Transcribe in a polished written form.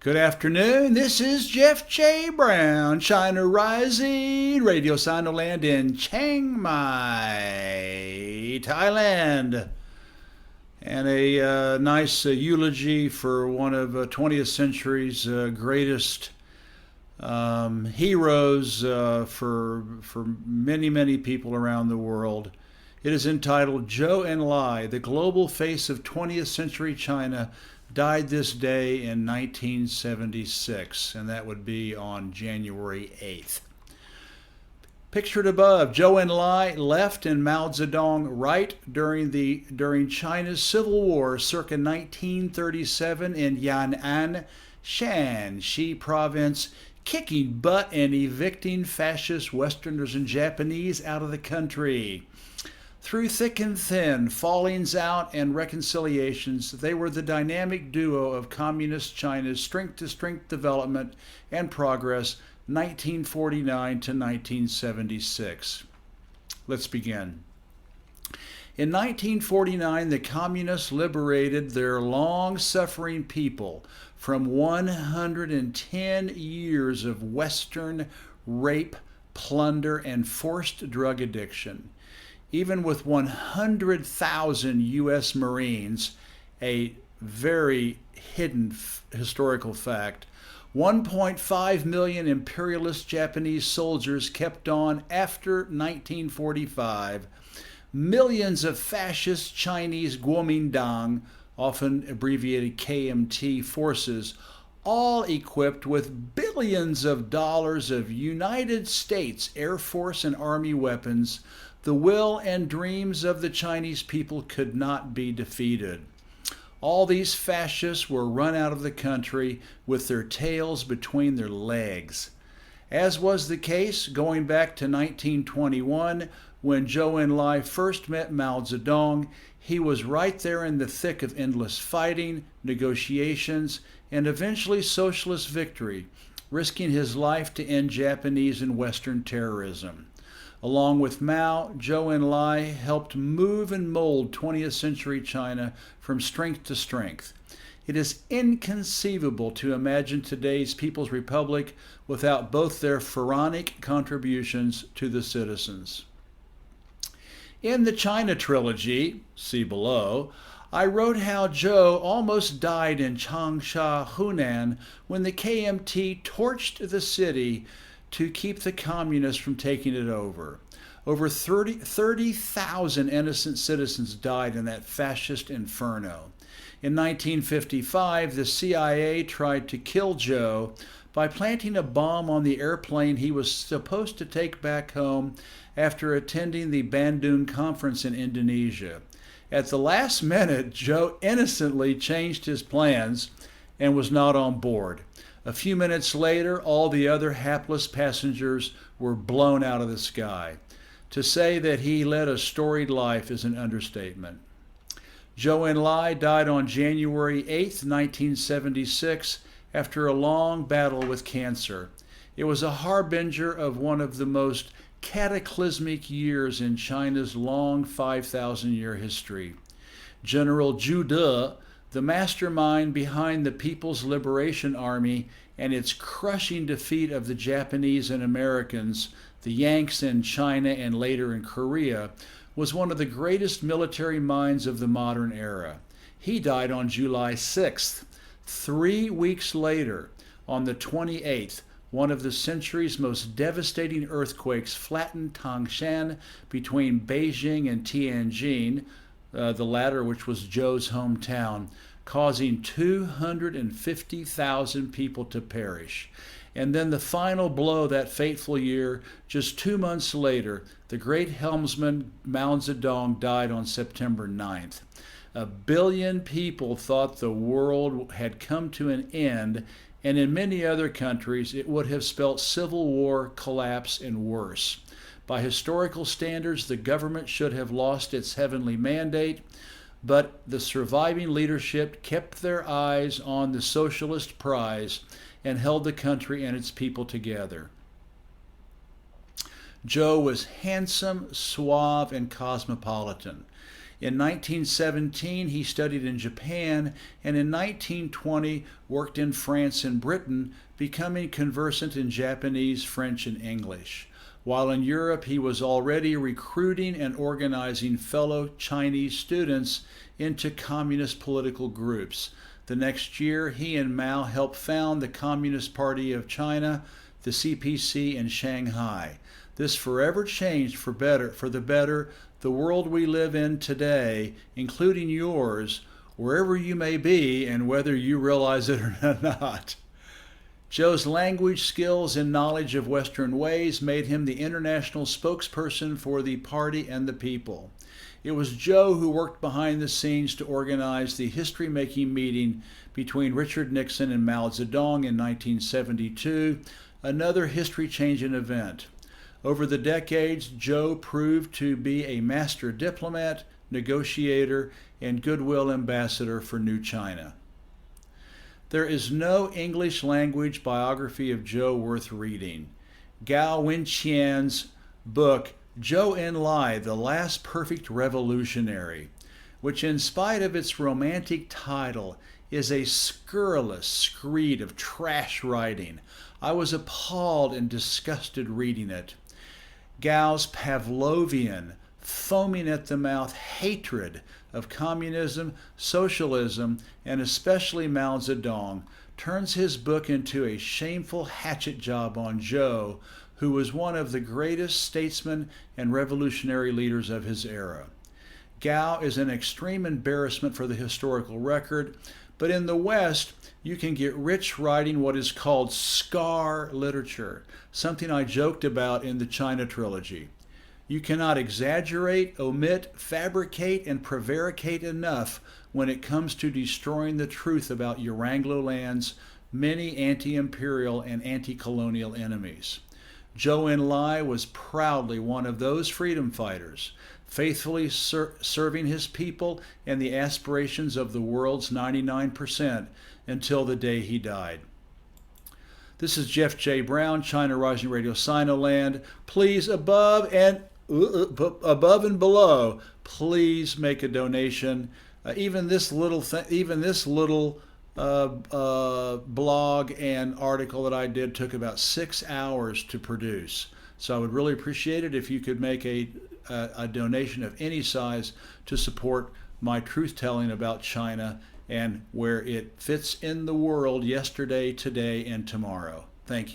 Good afternoon. This is Jeff J. Brown, China Rising, Radio Sinoland in Chiang Mai, Thailand. And a nice eulogy for one of 20th century's greatest heroes for many, many people around the world. It is entitled Zhou Enlai, the global face of 20th century China, died this day in 1976, and that would be on January 8th. Pictured above, Zhou Enlai left and Mao Zedong right during China's Civil War circa 1937 in Yan'an, Shanxi province, kicking butt and evicting fascist Westerners and Japanese out of the country. Through thick and thin, fallings out and reconciliations, they were the dynamic duo of Communist China's strength-to-strength development and progress, 1949 to 1976. Let's begin. In 1949, the Communists liberated their long-suffering people from 110 years of Western rape, plunder, and forced drug addiction. Even with 100,000 U.S. Marines, a very hidden historical fact, 1.5 million imperialist Japanese soldiers kept on after 1945, millions of fascist Chinese Kuomintang, often abbreviated KMT forces, all equipped with billions of dollars of United States Air Force and Army weapons. The will and dreams of the Chinese people could not be defeated. All these fascists were run out of the country with their tails between their legs. As was the case going back to 1921, when Zhou Enlai first met Mao Zedong, he was right there in the thick of endless fighting, negotiations, and eventually socialist victory, risking his life to end Japanese and Western terrorism. Along with Mao, Zhou Enlai helped move and mold 20th century China from strength to strength. It is inconceivable to imagine today's People's Republic without both their pharaonic contributions to the citizens. In the China trilogy, see below, I wrote how Zhou almost died in Changsha, Hunan, when the KMT torched the city to keep the communists from taking it over. Over 30,000 innocent citizens died in that fascist inferno. In 1955, the CIA tried to kill Zhou by planting a bomb on the airplane he was supposed to take back home after attending the Bandung conference in Indonesia. At the last minute, Zhou innocently changed his plans and was not on board. A few minutes later, all the other hapless passengers were blown out of the sky. To say that he led a storied life is an understatement. Zhou Enlai died on January 8, 1976, after a long battle with cancer. It was a harbinger of one of the most cataclysmic years in China's long 5,000-year history. General Zhu De, the mastermind behind the People's Liberation Army and its crushing defeat of the Japanese and Americans, the Yanks in China and later in Korea, was one of the greatest military minds of the modern era. He died on July 6th. 3 weeks later, on the 28th, one of the century's most devastating earthquakes flattened Tangshan between Beijing and Tianjin, the latter which was Zhou's hometown, causing 250,000 people to perish. And then the final blow that fateful year, just 2 months later, the great helmsman Mao Zedong died on September 9th. 1 billion people thought the world had come to an end, and in many other countries it would have spelt civil war, collapse, and worse. By historical standards, the government should have lost its heavenly mandate, but the surviving leadership kept their eyes on the socialist prize and held the country and its people together. Zhou was handsome, suave, and cosmopolitan. In 1917, he studied in Japan, and in 1920 worked in France and Britain, becoming conversant in Japanese, French, and English. While in Europe, he was already recruiting and organizing fellow Chinese students into communist political groups. The next year, he and Mao helped found the Communist Party of China, the CPC, in Shanghai. This forever changed for the better, the world we live in today, including yours, wherever you may be and whether you realize it or not. Zhou's language skills and knowledge of Western ways made him the international spokesperson for the party and the people. It was Zhou who worked behind the scenes to organize the history-making meeting between Richard Nixon and Mao Zedong in 1972, another history-changing event. Over the decades, Zhou proved to be a master diplomat, negotiator, and goodwill ambassador for New China. There is no English language biography of Zhou worth reading. Gao Wenqian's book, Zhou Enlai, The Last Perfect Revolutionary, which in spite of its romantic title is a scurrilous screed of trash writing. I was appalled and disgusted reading it. Gao's Pavlovian, foaming at the mouth hatred of communism, socialism, and especially Mao Zedong turns his book into a shameful hatchet job on Zhou, who was one of the greatest statesmen and revolutionary leaders of his era. Gao is an extreme embarrassment for the historical record, but in the West, you can get rich writing what is called scar literature, something I joked about in the China trilogy. You cannot exaggerate, omit, fabricate, and prevaricate enough when it comes to destroying the truth about your Anglo-land's many anti-imperial and anti-colonial enemies. Zhou Enlai was proudly one of those freedom fighters, faithfully serving his people and the aspirations of the world's 99% until the day he died. This is Jeff J. Brown, China Rising Radio Sinoland. Please, above and below, please make a donation. Even this little blog and article that I did took about 6 hours to produce. So I would really appreciate it if you could make a donation of any size to support my truth-telling about China and where it fits in the world yesterday, today, and tomorrow. Thank you.